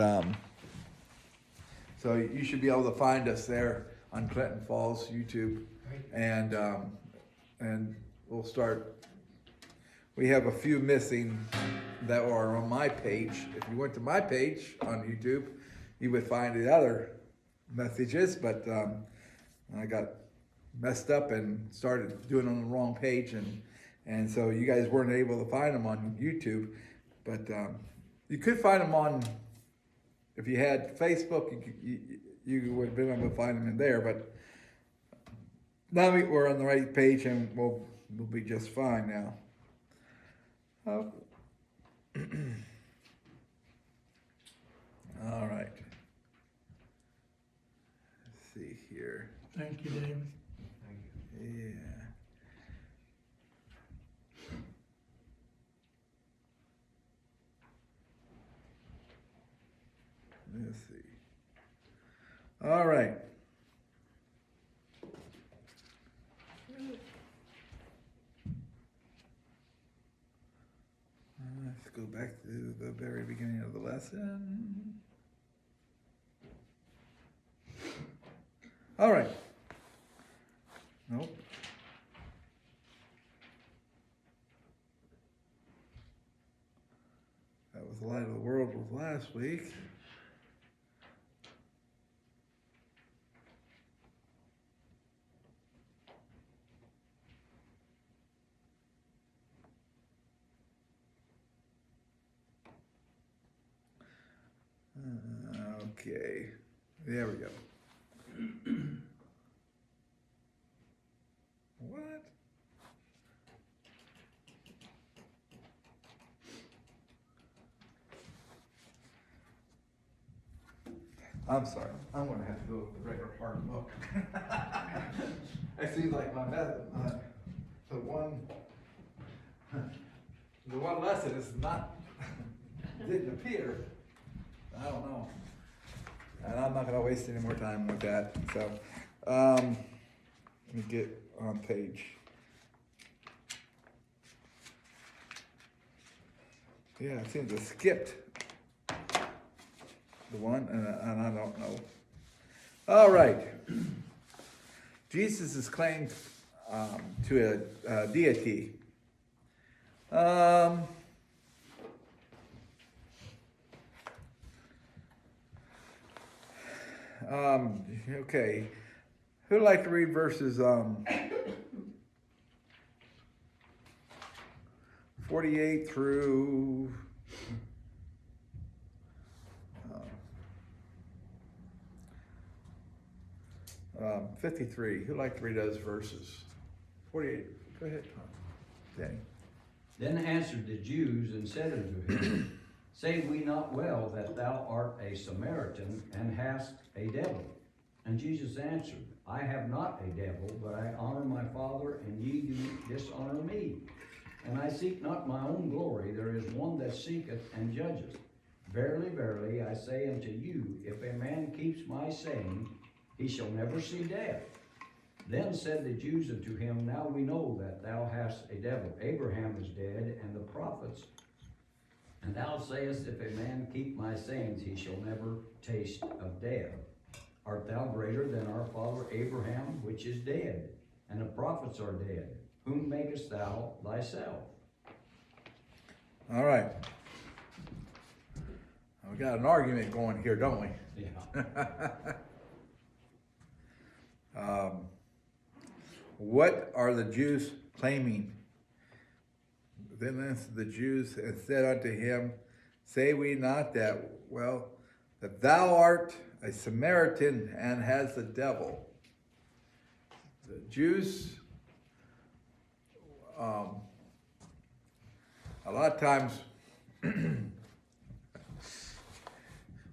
Um, so you should be able to find us there on Clinton Falls YouTube, and we'll start. We have a few missing that are on my page. If you went to my page on YouTube, you would find the other messages, but I got messed up and started doing it on the wrong page, and so you guys weren't able to find them on YouTube, but you could find them on. If you had Facebook, you would have been able to find them in there, but now we're on the right page and we'll be just fine now. Oh. All right. Let's see here. Thank you, David. Yeah. Let's see. All right. Let's go back to the very beginning of the lesson. All right. Nope. That was the light of the world was last week. Okay, there we go. What? I'm sorry. I'm gonna have to go with the regular hard book. It seems like my method, the one lesson is not didn't appear. I don't know. And I'm not gonna waste any more time with that, so, let me get on page. Yeah, it seems to skipped the one, and I don't know. All right. Jesus is claimed, to a deity. Okay, who'd like to read verses 48 through 53? Who'd like to read those verses? 48, go ahead, Danny. Then answered the Jews and said unto him, Say we not well that thou art a Samaritan and hast a devil? And Jesus answered, I have not a devil, but I honor my Father, and ye do dishonor me. And I seek not my own glory, there is one that seeketh and judgeth. Verily, verily, I say unto you, if a man keeps my saying, he shall never see death. Then said the Jews unto him, Now we know that thou hast a devil. Abraham is dead, and the prophets. And thou sayest, If a man keep my sayings, he shall never taste of death. Art thou greater than our father Abraham, which is dead? And the prophets are dead. Whom makest thou thyself? All right. We got an argument going here, don't we? Yeah. What are the Jews claiming? Then answered the Jews and said unto him, Say we not that, that thou art a Samaritan and has the devil? The Jews, a lot of times,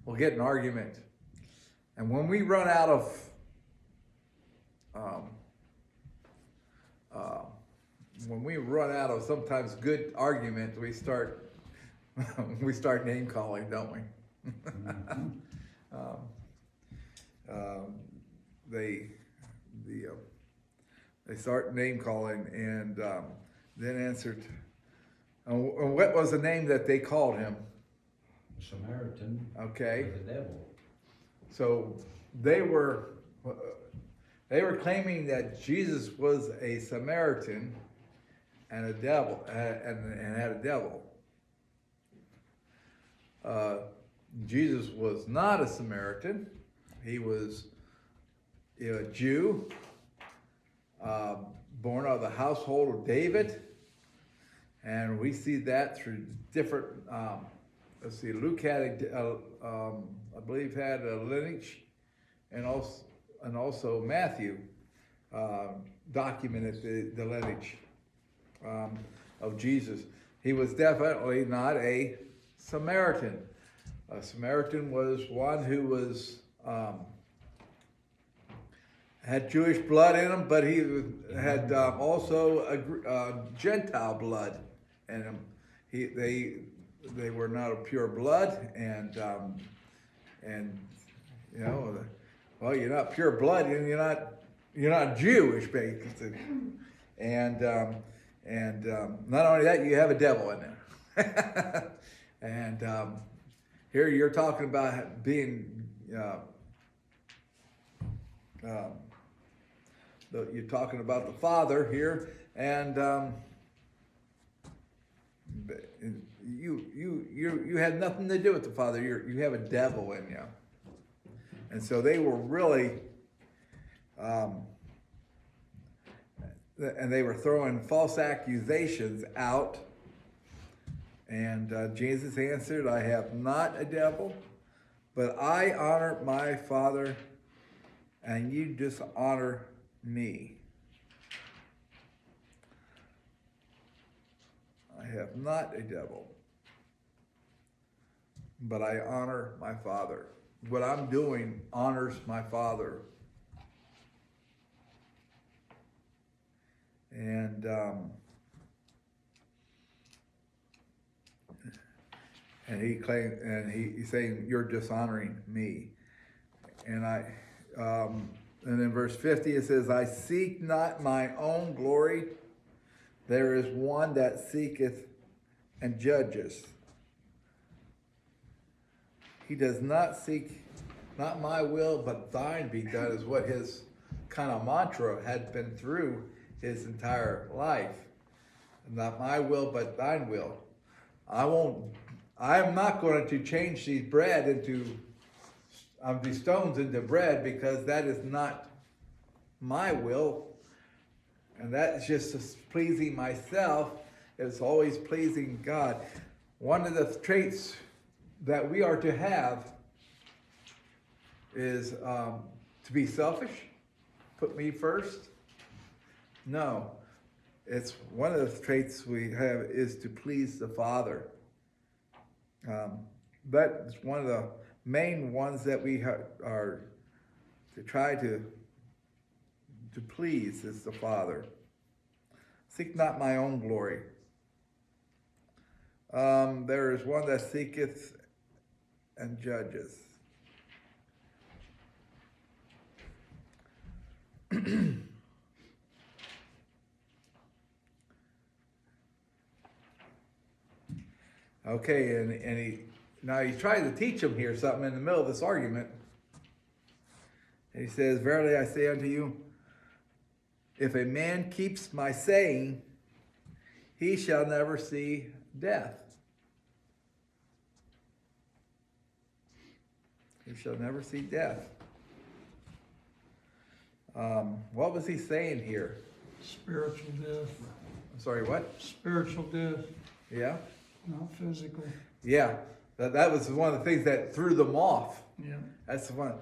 we'll get an argument. And when we run out of sometimes good argument, we start name calling, don't we? They start name calling, and then answered. And what was the name that they called him? a Samaritan Okay. with the devil. So they were claiming that Jesus was a Samaritan and a devil, and had a devil. Jesus was not a Samaritan. He was a Jew, born out of the household of David. And we see that through different, Luke had, I believe, had a lineage, and also Matthew documented the lineage of Jesus. He was definitely not a Samaritan. A Samaritan was one who was had Jewish blood in him, but he had also a Gentile blood in him. They were not of pure blood, and you know, well, you're not pure blood, and you're not Jewish, basically. And not only that, you have a devil in there. And here you're talking about being, you're talking about the Father here, and you had nothing to do with the Father. You have a devil in you, and so they were really, and they were throwing false accusations out. And Jesus answered, I have not a devil, but I honor my Father, and you dishonor me. I have not a devil, but I honor my Father. What I'm doing honors my Father. And he claimed, and he's saying, you're dishonoring me. And in verse 50 it says, I seek not my own glory. There is one that seeketh and judges. He does not seek, not my will, but thine be done, is what his kind of mantra had been through his entire life. Not my will, but thine will. I am not going to change these stones into bread, because that is not my will. And that's just pleasing myself. It's always pleasing God. One of the traits that we are to have is to be selfish, put me first. No, it's one of the traits we have is to please the Father. That's one of the main ones that we are to try to please is the Father. Seek not my own glory. There is one that seeketh and judges. Okay, and he tries to teach him here something in the middle of this argument. And he says, verily I say unto you, if a man keeps my saying, he shall never see death. He shall never see death. What was he saying here? Spiritual death. I'm sorry, what? Spiritual death, Yeah? not physical. Yeah, that was one of the things that threw them off. Yeah. That's the one.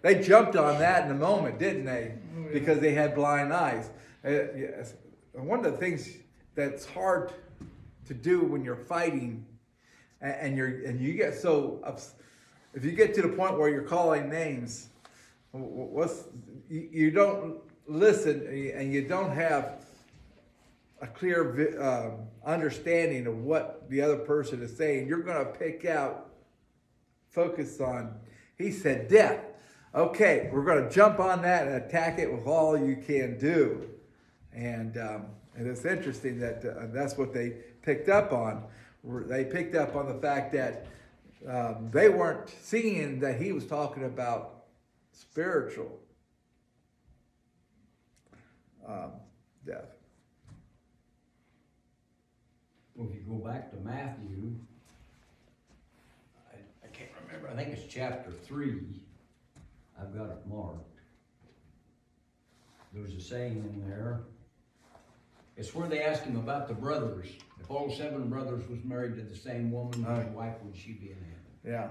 They jumped on that in a moment, didn't they? Oh, yeah. Because they had blind eyes. Yes. One of the things that's hard to do when you're fighting, and you get so if you get to the point where you're calling names, you don't listen, and you don't have a clear understanding of what the other person is saying. You're going to focus on, he said death. Okay, we're going to jump on that and attack it with all you can do. And it's interesting that that's what they picked up on. they picked up on the fact that they weren't seeing that he was talking about spiritual death. Well, if you go back to Matthew, I can't remember, I think it's chapter 3. I've got it marked. There's a saying in there. It's where they ask him about the brothers. If all 7 brothers was married to the same woman, whose wife would she be in heaven? Yeah.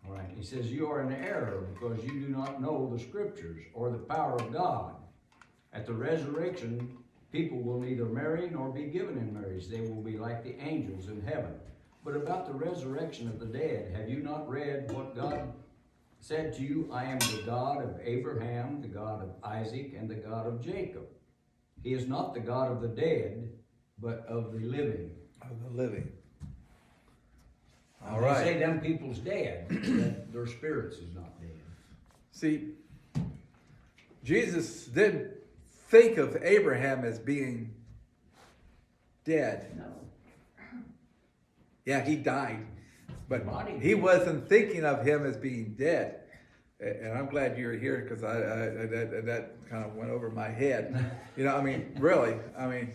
All right. He says, you are in error because you do not know the scriptures or the power of God. At the resurrection, people will neither marry nor be given in marriage. They will be like the angels in heaven. But about the resurrection of the dead, have you not read what God said to you? I am the God of Abraham, the God of Isaac, and the God of Jacob. He is not the God of the dead, but of the living. Of the living. All They right. say them people's dead, that their spirits is not dead. See, Jesus didn't think of Abraham as being dead. No. Yeah, he died, but Body. he wasn't thinking of him as being dead. And I'm glad you're here because that kind of went over my head. You know, I mean, really, I mean,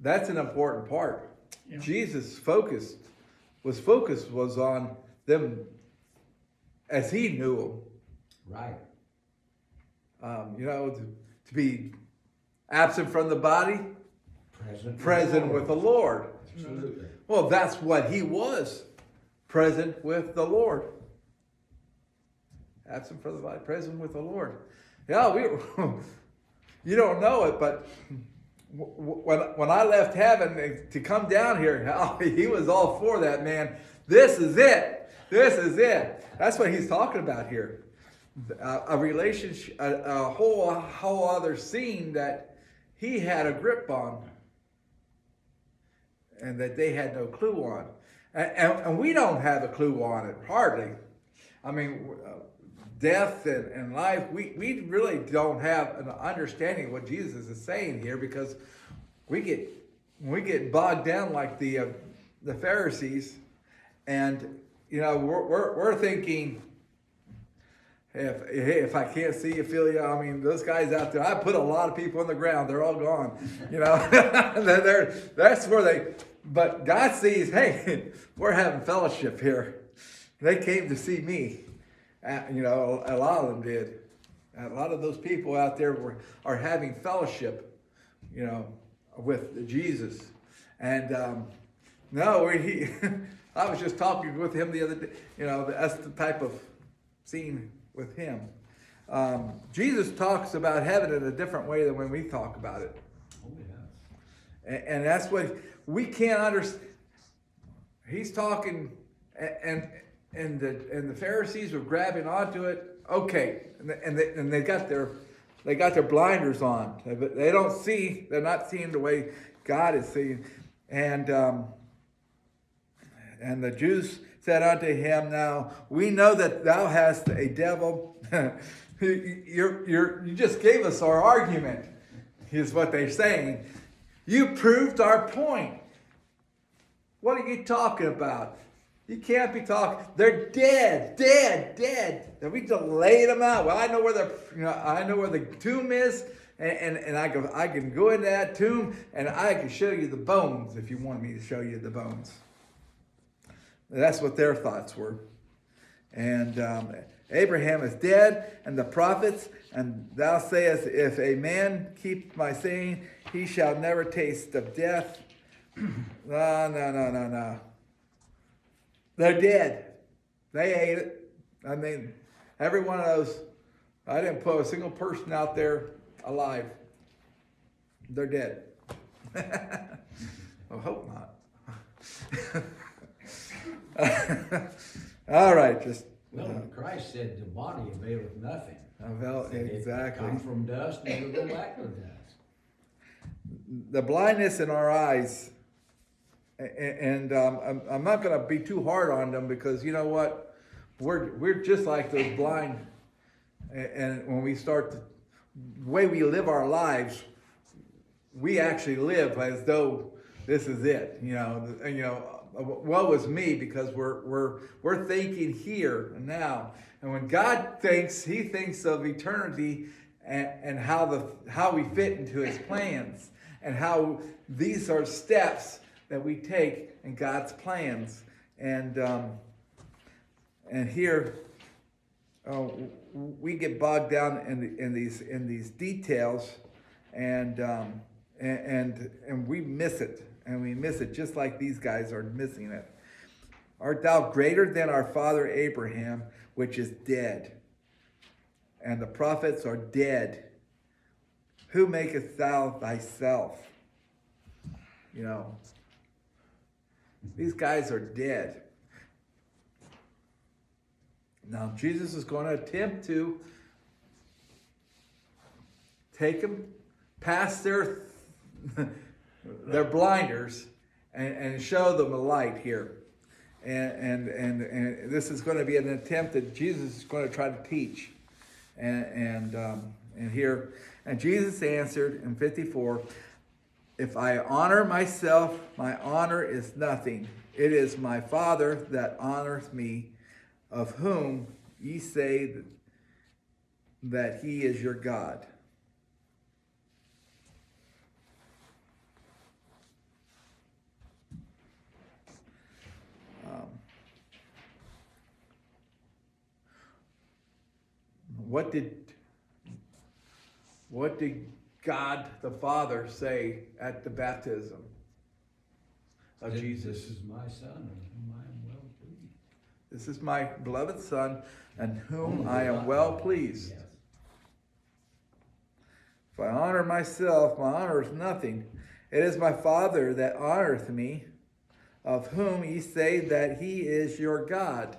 that's an important part. Yeah. Jesus' focus was on them as he knew them. Right. You know, to be absent from the body, present with the Lord. Absolutely. Well, that's what he was, present with the Lord. Absent from the body, present with the Lord. Yeah, you don't know it, but when I left heaven to come down here, he was all for that, man. This is it. This is it. That's what he's talking about here. A relationship, a whole other scene that he had a grip on and that they had no clue on. And we don't have a clue on it, hardly. I mean, death and life, we really don't have an understanding of what Jesus is saying here because we get bogged down like the Pharisees, and you know we're thinking, if I can't see you, feel you. I mean, those guys out there, I put a lot of people on the ground. They're all gone. You know, that's where they. But God sees, hey, we're having fellowship here. They came to see me. You know, a lot of them did. A lot of those people out there are having fellowship, you know, with Jesus. And no, I was just talking with him the other day. You know, that's the type of scene with him. Jesus talks about heaven in a different way than when we talk about it. Oh, yeah. And that's what we can't understand. He's talking, and the Pharisees were grabbing onto it. Okay, and they got their blinders on. They don't see. They're not seeing the way God is seeing. And the Jews said unto him, now we know that thou hast a devil. You just gave us our argument, is what they're saying. You proved our point. What are you talking about? You can't be talking. They're dead. And we just laid them out. Well, I know where the tomb is, and I can go into that tomb, and I can show you the bones if you want me to show you the bones. That's what their thoughts were. And Abraham is dead, and the prophets, and thou sayest, if a man keep my saying, he shall never taste of death. No. They're dead. They ate it. I mean, every one of those, I didn't put a single person out there alive. They're dead. I hope not. All right, just. Well, Christ said the body availeth nothing. Well, Said it exactly. come from dust and it'll go back to dust. The blindness in our eyes, and I'm not going to be too hard on them because you know what, we're just like those blind, and when we start the way we live our lives, we actually live as though this is it. You know, woe is me, because we're thinking here and now. And when God thinks, he thinks of eternity and how we fit into his plans, and how these are steps that we take in God's plans. And here we get bogged down in these details, and we miss it. And we miss it just like these guys are missing it. Art thou greater than our father Abraham, which is dead? And the prophets are dead. Who makest thou thyself? You know, these guys are dead. Now, Jesus is going to attempt to take them past their blinders and show them a light here. And this is going to be an attempt that Jesus is going to try to teach. And here, and Jesus answered in 54, if I honor myself, my honor is nothing. It is my Father that honoreth me, of whom ye say that he is your God. What did God the Father say at the baptism of Jesus? This is my son, in whom I am well pleased. This is my beloved Son, in whom I am well pleased. Yes. If I honor myself, my honor is nothing. It is my Father that honoreth me, of whom ye say that he is your God.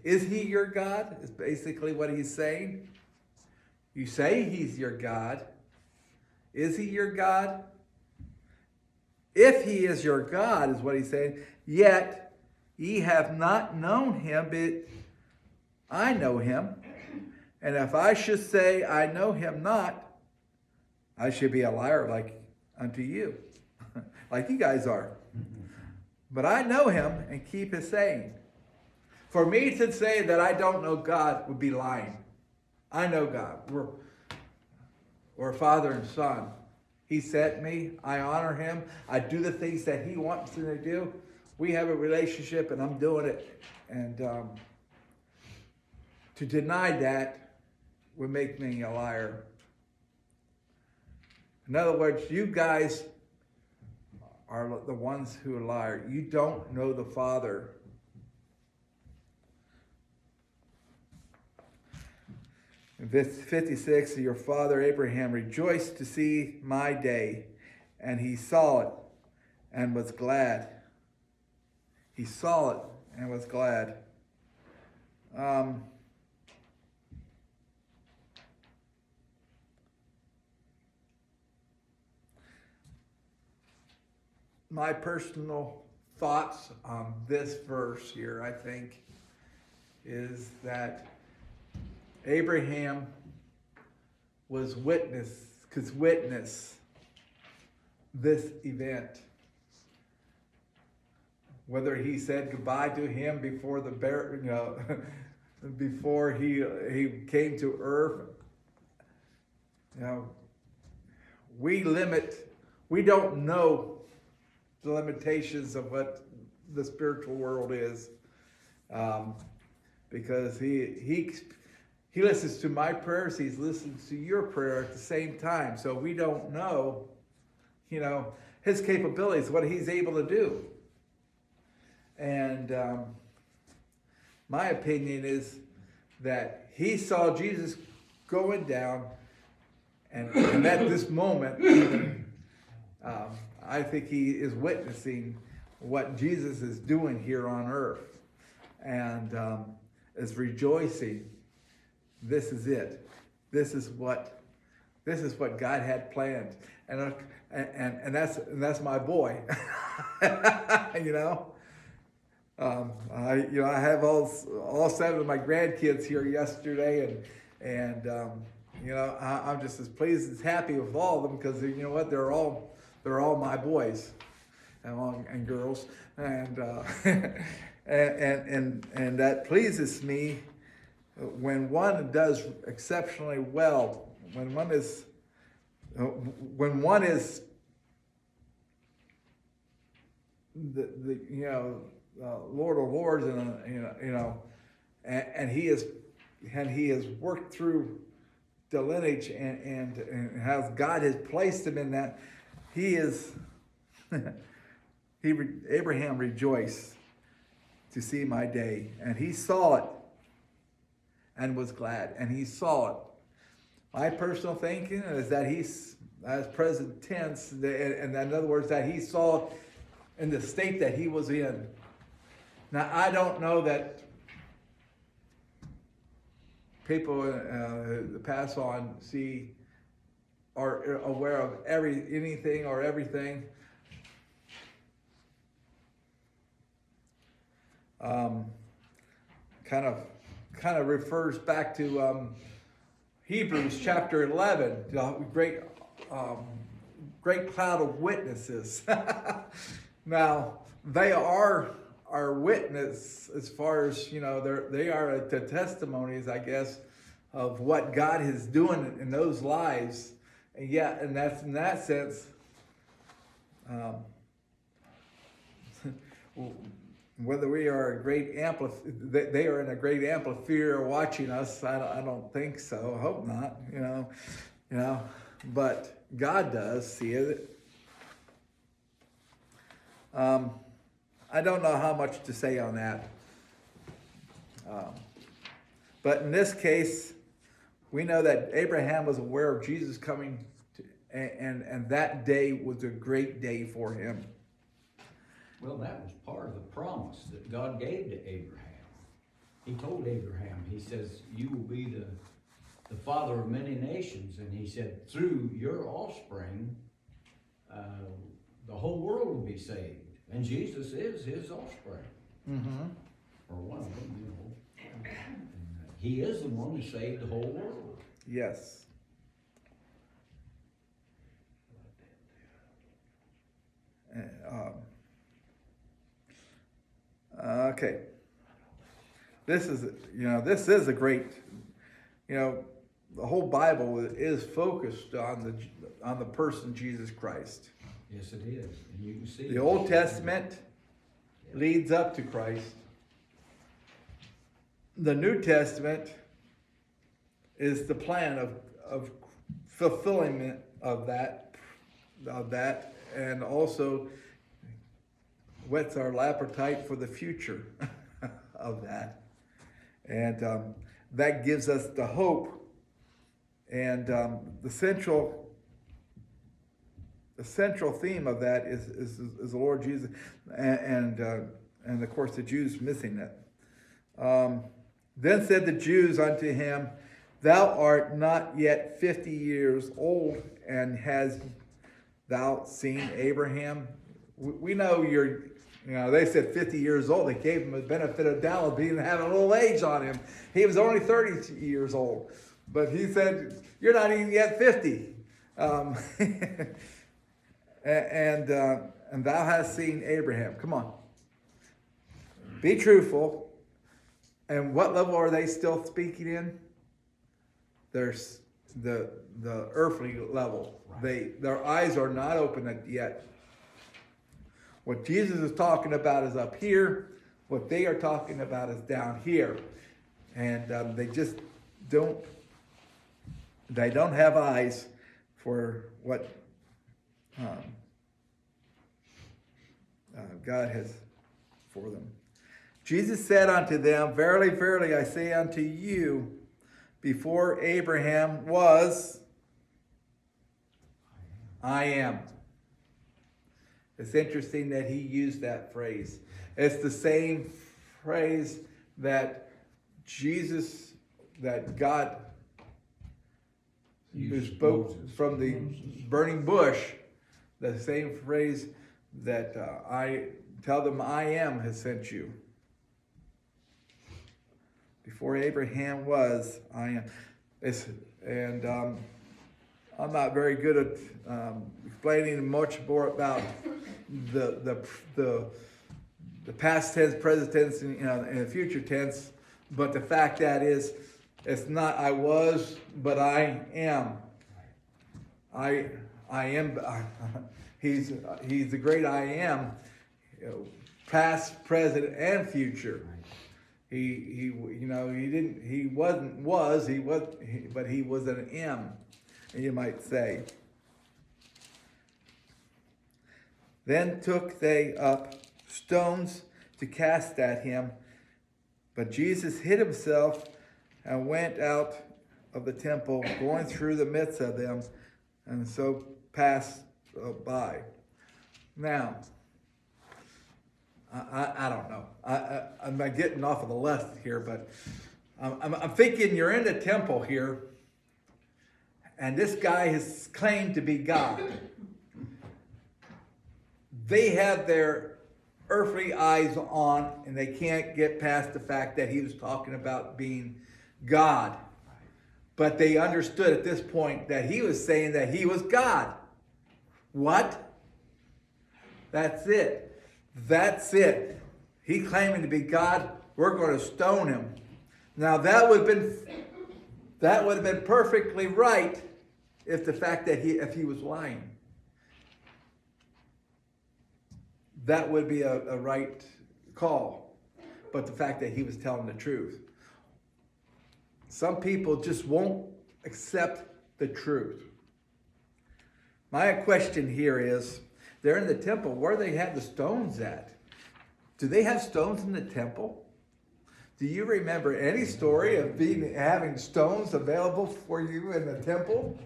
Is he your God? Is basically what he's saying. You say he's your God. Is he your God? If he is your God, is what he's saying, yet ye have not known him, but I know him. And if I should say I know him not, I should be a liar like unto you, like you guys are. But I know him and keep his saying. For me to say that I don't know God would be lying. I know God. We're father and son. He sent me. I honor him. I do the things that he wants me to do. We have a relationship, and I'm doing it. And to deny that would make me a liar. In other words, you guys are the ones who are liars. You don't know the Father. In verse 56, your father Abraham rejoiced to see my day, and he saw it and was glad. He saw it and was glad. My personal thoughts on this verse here, I think, is that Abraham could witness this event. Whether he said goodbye to him before before he came to earth, we don't know the limitations of what the spiritual world is, because he listens to my prayers, he listens to your prayer at the same time. So we don't know, his capabilities, what he's able to do. And my opinion is that he saw Jesus going down, and at this moment, I think he is witnessing what Jesus is doing here on earth, and is rejoicing. This is it. This is what God had planned, and that's my boy. I have all 7 of my grandkids here yesterday, and You know, I'm just as pleased as happy with all of them because you know what? They're all my boys and girls, and and that pleases me when one does exceptionally well. When one is the you know Lord of Lords and and he has worked through the lineage and how God has placed him in that. He is Abraham rejoiced to see my day, and he saw it and was glad, and he saw it. My personal thinking is that he's as present tense, and in other words, that he saw in the state that he was in. Now, I don't know that people that pass on are aware of anything or everything. Kind of refers back to Hebrews chapter 11, the great cloud of witnesses. Now, they are our witness as far as, they are the testimonies, I guess, of what God is doing in those lives. And yeah, and that's in that sense, whether we are a great they are in a great amphitheater watching us. I don't think so. I hope not. But God does see it. I don't know how much to say on that. But in this case, we know that Abraham was aware of Jesus coming, and that day was a great day for him. Well, that was part of the promise that God gave to Abraham. He told Abraham, he says, you will be the father of many nations. And he said, through your offspring, the whole world will be saved. And Jesus is his offspring. Mm-hmm. Or one of them, And, he is the one who saved the whole world. Yes. Okay. This is a great, the whole Bible is focused on the person Jesus Christ. Yes, it is. And you can see the Old Testament leads up to Christ. The New Testament is the plan of fulfillment of that, and also whets our appetite for the future of that. And that gives us the hope. And the central theme of that is the Lord Jesus, and of course the Jews missing it. Then said the Jews unto him, thou art not yet 50 years old, and hast thou seen Abraham? We know they said 50 years old. They gave him the benefit of doubt of being having a little age on him. He was only 30 years old. But he said, you're not even yet 50. And thou hast seen Abraham. Come on. Be truthful. And what level are they still speaking in? There's the earthly level. Right. Their eyes are not open yet. What Jesus is talking about is up here. What they are talking about is down here. And they just don't have eyes for what God has for them. Jesus said unto them, verily, verily, I say unto you, before Abraham was, I am. It's interesting that he used that phrase. It's the same phrase that God who spoke from the burning bush, the same phrase that I tell them I am has sent you. Before Abraham was, I am. And I'm not very good at explaining much more about the past tense, present tense, and the future tense. But the fact that is, it's not I was, but I am. I am. He's the great I am, past, present, and future. He but he was an M, you might say. Then took they up stones to cast at him, but Jesus hid himself and went out of the temple, going through the midst of them, and so passed by. Now, I don't know. I'm not getting off of the left here, but I'm thinking you're in the temple here, and this guy has claimed to be God. They have their earthly eyes on, and they can't get past the fact that he was talking about being God. But they understood at this point that he was saying that he was God. What? That's it. That's it. He claiming to be God, we're going to stone him. Now that would have been perfectly right if the fact that if he was lying. That would be a right call. But the fact that he was telling the truth. Some people just won't accept the truth. My question here is, they're in the temple. Where do they have the stones at? Do they have stones in the temple? Do you remember any story of having stones available for you in the temple?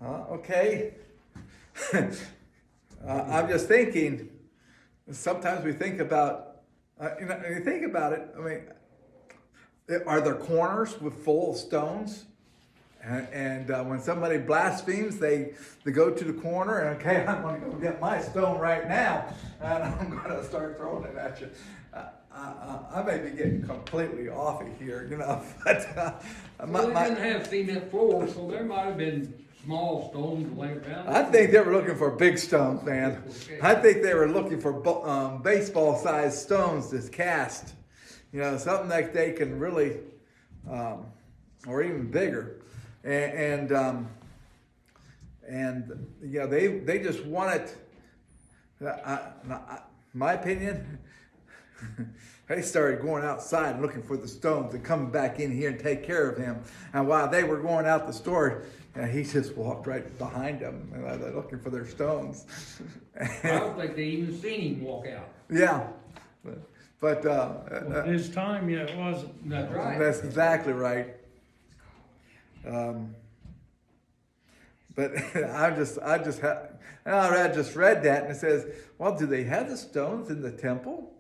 Okay. I'm just thinking, sometimes we think about, you think about it, I mean, are there corners full of stones? And when somebody blasphemes, they go to the corner and, okay, I'm going to go get my stone right now, and I'm going to start throwing it at you. I may be getting completely offy here, but Well, they didn't have cement floors, so there might have been small stones laying around. I think they were looking for big stones, man. I think they were looking for baseball-sized stones to cast. Something that they can really, or even bigger. And they just want it. My opinion, they started going outside and looking for the stones and coming back in here and take care of him. And while they were going out the store, he just walked right behind them, they're looking for their stones. I don't think they even seen him walk out. Yeah, but His time yet wasn't. That's right. that's exactly right. But I just read that and it says, well, do they have the stones in the temple?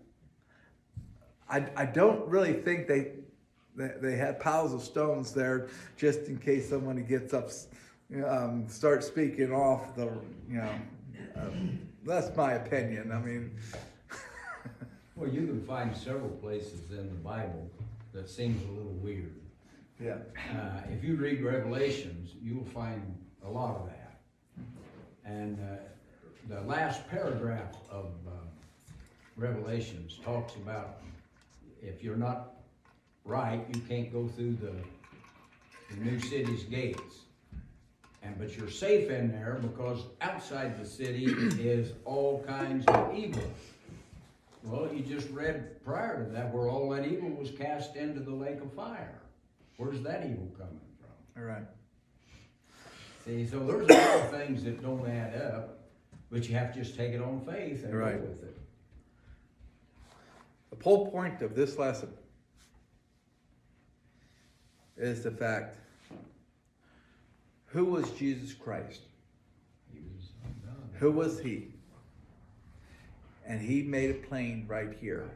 I don't really think they had piles of stones there just in case somebody gets up, starts speaking off the, that's my opinion. I mean. Well, you can find several places in the Bible that seems a little weird. Yeah. If you read Revelations, you'll find a lot of that. And the last paragraph of Revelations talks about if you're not right, you can't go through the new city's gates. But you're safe in there because outside the city is all kinds of evil. Well, you just read prior to that where all that evil was cast into the lake of fire. Where's that evil coming from? All right. See, so there's a lot of things that don't add up, but you have to just take it on faith and Right. go with it. The whole point of this lesson is the fact, who was Jesus Christ? He was God. Who was he? And he made it plain right here.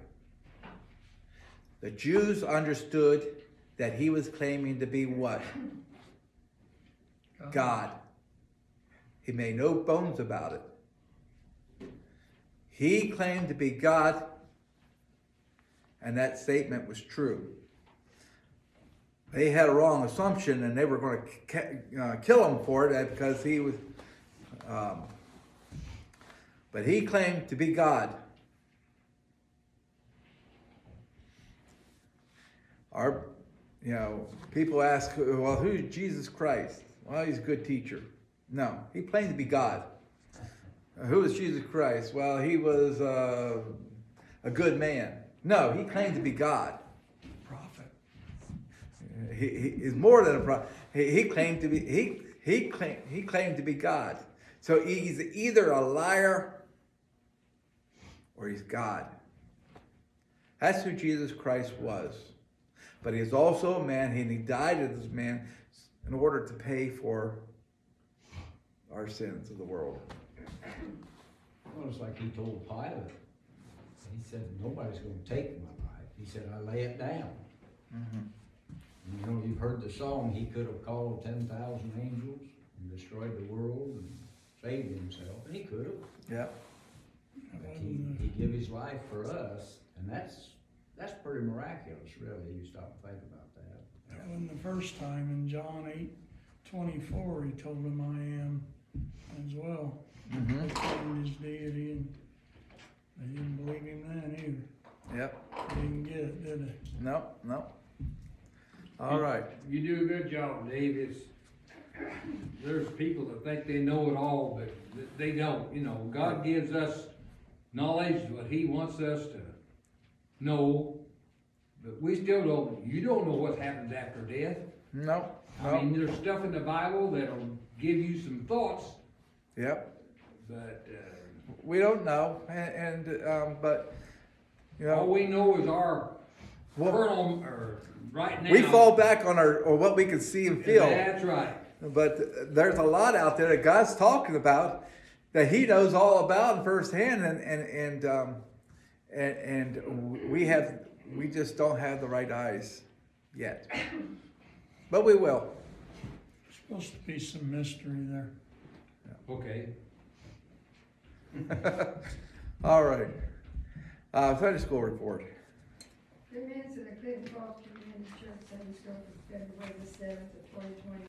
The Jews understood that he was claiming to be what? God. He made no bones about it. He claimed to be God, and that statement was true. they had a wrong assumption and they were going to kill him for it because he was, but he claimed to be God. People ask, well, who's Jesus Christ? Well, he's a good teacher. No, he claimed to be God. Who is Jesus Christ? Well, he was a good man. No, he claimed to be God. Prophet. He's more than a prophet. He claimed to be he claimed to be God. So he's either a liar or he's God. That's who Jesus Christ was. But he is also a man, and he died as a man in order to pay for our sins of the world. Well, it's like he told Pilate. He said, nobody's going to take my life. He said, I lay it down. And, you know, you've heard the song, he could have called 10,000 angels and destroyed the world and saved himself. And he could have. Yeah. But he gave his life for us. And that's pretty miraculous, really. You stop and think about that. And the first time in John 8:24, he told him, I am as well. Mm-hmm. He claimed his deity, and they didn't believe him then either. Yep. They didn't get it, did they? No. All right. You do a good job, Dave. There's people that think they know it all, but they don't. You know, God gives us knowledge, what he wants us to know, but we still don't, you don't know what happens after death. No. I mean, there's stuff in the Bible that'll give you some thoughts, Yep. but, We don't know, but all we know is our Well, kernel, or right now. we fall back on what we can see and feel. That's right. But there's a lot out there that God's talking about that He knows all about firsthand, and we just don't have the right eyes yet. But we will. There's supposed to be some mystery there. Okay. All right. Sunday school report. The minutes of the Clinton Falls Community Church Sunday School for February the 7th of 2020